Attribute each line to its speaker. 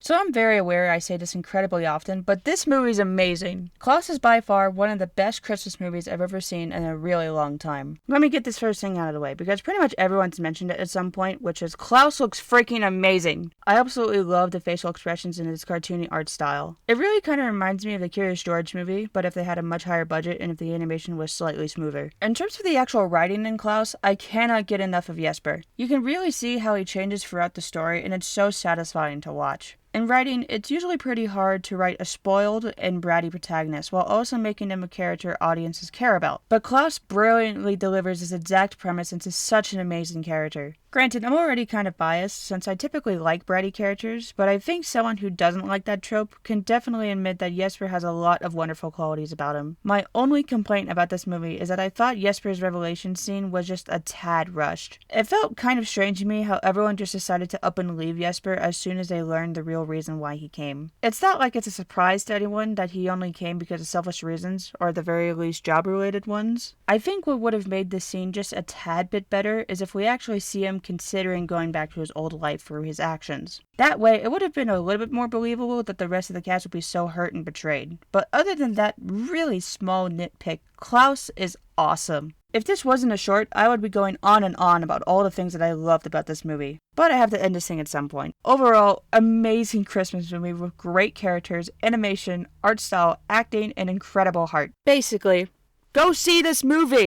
Speaker 1: So I'm very aware I say this incredibly often, but this movie is amazing. Klaus is by far one of the best Christmas movies I've ever seen in a really long time. Let me get this first thing out of the way, because pretty much everyone's mentioned it at some point, which is Klaus looks freaking amazing. I absolutely love the facial expressions in his cartoony art style. It really kind of reminds me of the Curious George movie, but if they had a much higher budget and if the animation was slightly smoother. In terms of the actual writing in Klaus, I cannot get enough of Jesper. You can really see how he changes throughout the story, and it's so satisfying to watch. In writing, it's usually pretty hard to write a spoiled and bratty protagonist while also making them a character audiences care about. But Klaus brilliantly delivers this exact premise into such an amazing character. Granted, I'm already kind of biased since I typically like bratty characters, but I think someone who doesn't like that trope can definitely admit that Jesper has a lot of wonderful qualities about him. My only complaint about this movie is that I thought Jesper's revelation scene was just a tad rushed. It felt kind of strange to me how everyone just decided to up and leave Jesper as soon as they learned the real reason why he came. It's not like it's a surprise to anyone that he only came because of selfish reasons, or at the very least job-related ones. I think what would have made this scene just a tad bit better is if we actually see him considering going back to his old life through his actions. That way, it would have been a little bit more believable that the rest of the cast would be so hurt and betrayed. But other than that really small nitpick, Klaus is awesome. If this wasn't a short, I would be going on and on about all the things that I loved about this movie. But I have to end this thing at some point. Overall, amazing Christmas movie with great characters, animation, art style, acting, and incredible heart. Basically, go see this movie!